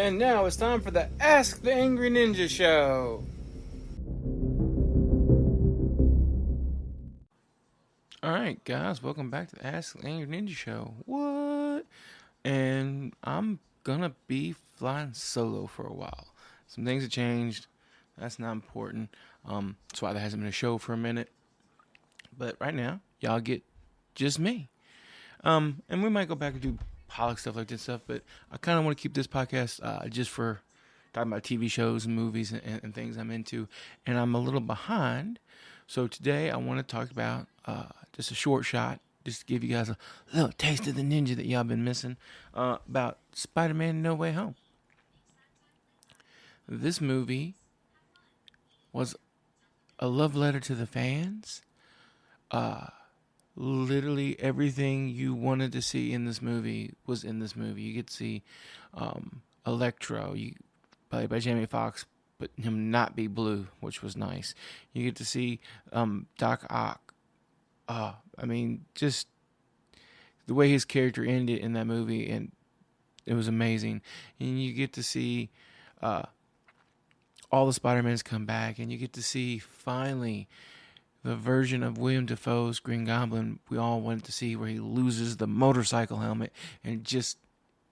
And now it's time for the Ask the Angry Ninja Show. Alright, guys, welcome back to the Ask the Angry Ninja Show. What? And I'm gonna be flying solo for a while. Some things have changed. That's not important. That's why there hasn't been a show for a minute. But right now, y'all get just me. And we might go back and do politics stuff like this stuff, but I kind of want to keep this podcast just for talking about TV shows and movies and things I'm into. And I'm a little behind. So today I want to talk about just a short shot, just to give you guys a little taste of the ninja that y'all been missing, about Spider-Man No Way Home. This movie was a love letter to the fans. Literally everything you wanted to see in this movie was in this movie. You get to see Electro, played by Jamie Foxx, but him not be blue, which was nice. You get to see Doc Ock. I mean, just the way his character ended in that movie, and it was amazing. And you get to see all the Spider-Mans come back, and you get to see finally the version of William Dafoe's Green Goblin we all wanted to see, where he loses the motorcycle helmet and just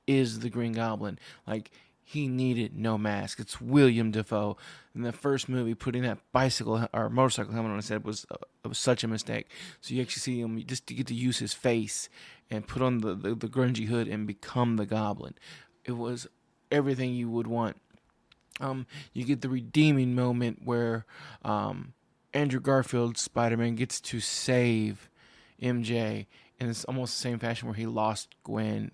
is the Green Goblin. Like, he needed no mask. It's William Dafoe. In the first movie, putting that bicycle or motorcycle helmet on his head was such a mistake. So you actually see him just to get to use his face and put on the grungy hood and become the Goblin. It was everything you would want. You get the redeeming moment where Andrew Garfield's Spider-Man gets to save MJ, and it's almost the same fashion where he lost Gwen.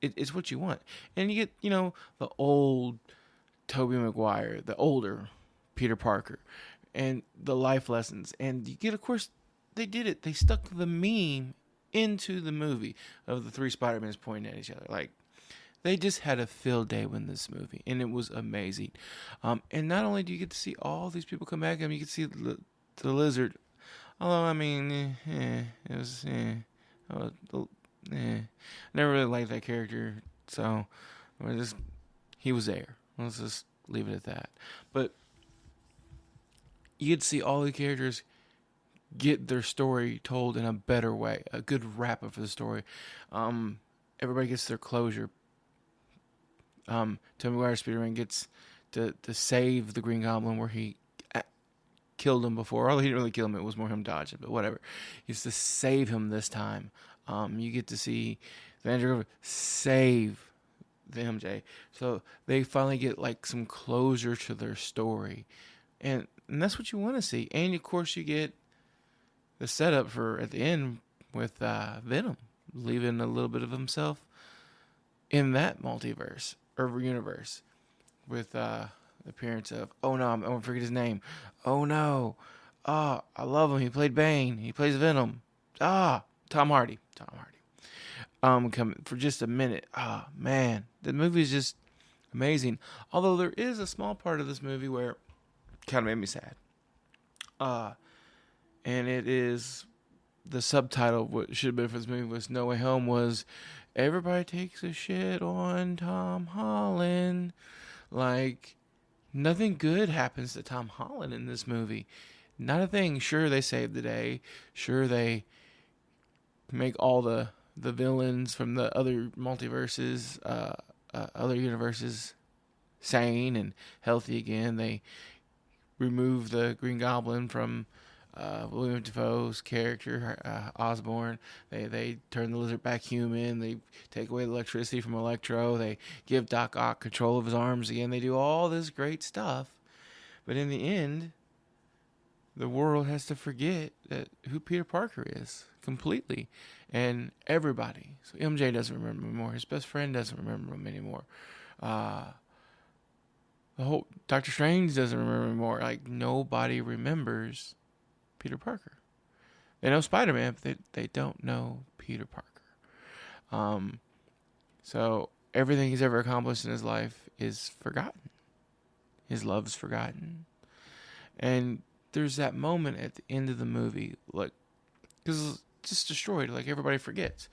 It's what you want. And you get, the old Tobey Maguire, the older Peter Parker, and the life lessons. And you get, of course, they did it. They stuck the meme into the movie of the three Spider-Mans pointing at each other. Like, they just had a field day with this movie, and it was amazing. And not only do you get to see all these people come back, you get to see the Lizard. Although, I mean, it was, never really liked that character, so he was there. Let's just leave it at that. But you get to see all the characters get their story told in a better way, a good wrap up for the story. Everybody gets their closure. Tobey Maguire's Spider-Man gets to save the Green Goblin, where he killed him before. Although he didn't really kill him, it was more him dodging, but whatever. He gets to save him this time. You get to see the Andrew save the MJ. So they finally get like some closure to their story. And that's what you want to see. And of course you get the setup for at the end with Venom leaving a little bit of himself in that multiverse or universe with the appearance of, oh no, I'm going to forget his name. Oh no. I love him. He played Bane. He plays Venom. Tom Hardy. Come for just a minute. Man, the movie is just amazing. Although there is a small part of this movie where it kind of made me sad. And it is the subtitle. What should have been for this movie was No Way Home was everybody takes a shit on Tom Holland. Like, nothing good happens to Tom Holland in this movie. Not a thing. Sure, they save the day. Sure, they make all the villains from the other multiverses, other universes, sane and healthy again. They remove the Green Goblin from William Dafoe's character, Osborn. They turn the Lizard back human. They take away the electricity from Electro. They give Doc Ock control of his arms again. They do all this great stuff. But in the end, the world has to forget who Peter Parker is completely. And everybody. So MJ doesn't remember him anymore. His best friend doesn't remember him anymore. The whole Doctor Strange doesn't remember him anymore. Like, nobody remembers Peter Parker. They know Spider-Man, but they don't know Peter Parker. So everything he's ever accomplished in his life is forgotten. His love's forgotten. And there's that moment at the end of the movie, like, because it's just destroyed, like everybody forgets.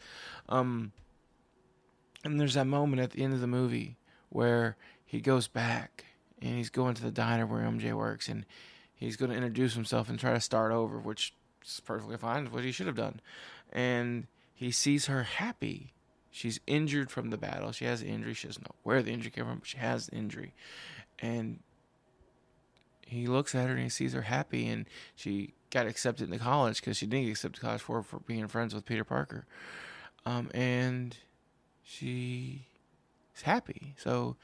And there's that moment at the end of the movie where he goes back and he's going to the diner where MJ works, and he's going to introduce himself and try to start over, which is perfectly fine. What he should have done. And he sees her happy. She's injured from the battle. She has an injury. She doesn't know where the injury came from, but she has the injury. And he looks at her and he sees her happy, and she got accepted into college because she didn't get accepted to college for being friends with Peter Parker. And she's happy. So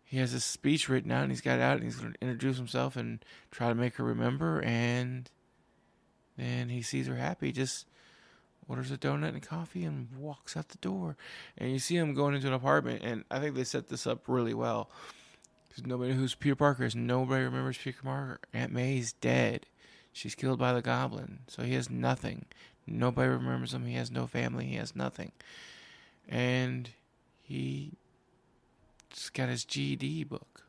he has this speech written out, and he's got it out, and he's going to introduce himself and try to make her remember. And then he sees her happy, just orders a donut and coffee and walks out the door. And you see him going into an apartment, and I think they set this up really well. Because nobody who's Peter Parker is, nobody remembers Peter Parker. Aunt May's dead. She's killed by the Goblin. So he has nothing. Nobody remembers him. He has no family. He has nothing. And he just got his GED book.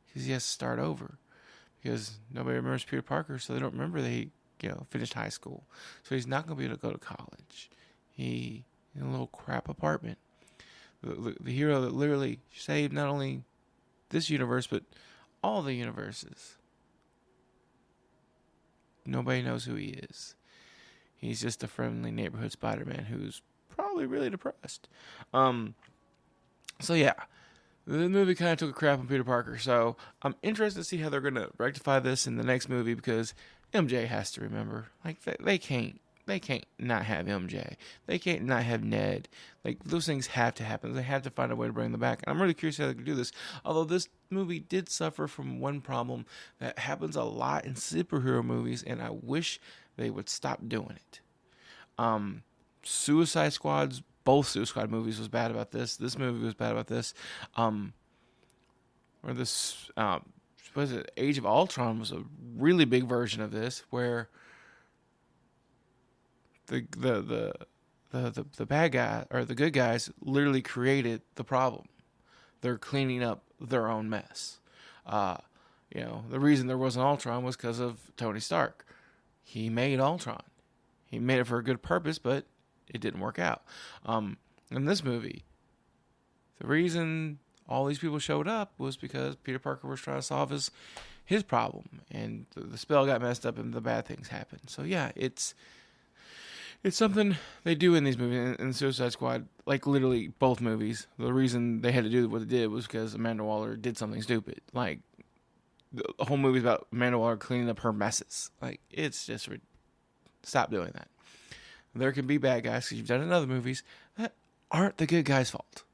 Because he has to start over. Because nobody remembers Peter Parker, so they don't remember that he finished high school. So he's not going to be able to go to college. He in a little crap apartment. The hero that literally saved not only this universe, but all the universes. Nobody knows who he is. He's just a friendly neighborhood Spider-Man who's probably really depressed. So yeah, the movie kind of took a crap on Peter Parker. So I'm interested to see how they're going to rectify this in the next movie, because MJ has to remember. Like, they can't not have MJ. They can't not have Ned. Like, those things have to happen. They have to find a way to bring them back. And I'm really curious how they can do this. Although this movie did suffer from one problem that happens a lot in superhero movies, and I wish they would stop doing it. Suicide Squad's, both Suicide Squad movies was bad about this. This movie was bad about this. Or this, was it Age of Ultron was a really big version of this, where the bad guy or the good guys literally created the problem. They're cleaning up their own mess. The reason there wasn't Ultron was because of Tony Stark. He made Ultron. He made it for a good purpose, but it didn't work out. In this movie, the reason all these people showed up was because Peter Parker was trying to solve his problem, and the spell got messed up and the bad things happened. So yeah, it's something they do in these movies. In Suicide Squad, like literally both movies, the reason they had to do what they did was because Amanda Waller did something stupid. Like, the whole movie's about Amanda Waller cleaning up her messes. Like, it's just stop doing that. There can be bad guys, because you've done it in other movies, that aren't the good guy's fault.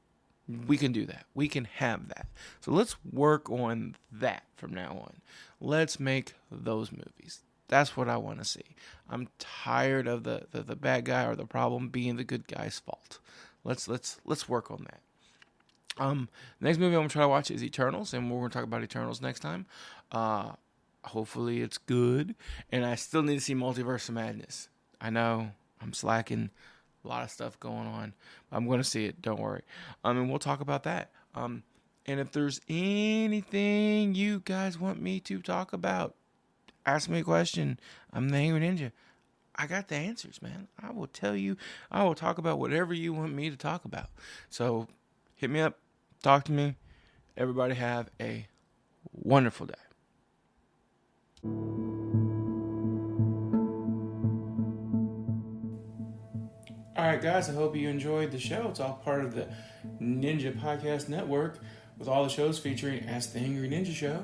We can do that. We can have that. So let's work on that from now on. Let's make those movies. That's what I want to see. I'm tired of the bad guy or the problem being the good guy's fault. Let's work on that. The next movie I'm gonna try to watch is Eternals, and we're gonna talk about Eternals next time. Hopefully it's good. And I still need to see Multiverse of Madness. I know I'm slacking. A lot of stuff going on. I'm going to see it. Don't worry. And we'll talk about that. And if there's anything you guys want me to talk about, ask me a question. I'm the Angry Ninja. I got the answers, man. I will tell you. I will talk about whatever you want me to talk about. So hit me up. Talk to me. Everybody have a wonderful day. Alright guys, I hope you enjoyed the show. It's all part of the Ninja Podcast Network, with all the shows featuring Ask the Angry Ninja Show,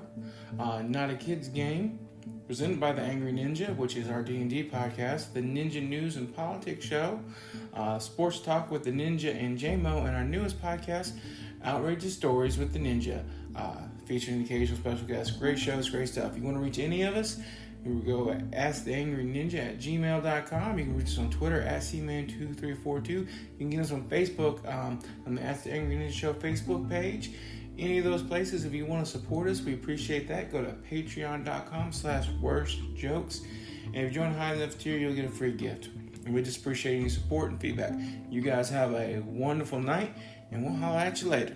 Not a Kid's Game, presented by the Angry Ninja, which is our D&D podcast, the Ninja News and Politics Show, Sports Talk with the Ninja and J-Mo, and our newest podcast, Outrageous Stories with the Ninja, featuring occasional special guests. Great shows, great stuff. If you want to reach any of us, you can go at AskTheAngryNinja@gmail.com. You can reach us on Twitter at CMan2342. You can get us on Facebook on the Ask the Angry Ninja Show Facebook page. Any of those places, if you want to support us, we appreciate that. Go to patreon.com/worstjokes. And if you join high enough tier, you'll get a free gift. And we just appreciate any support and feedback. You guys have a wonderful night, and we'll holler at you later.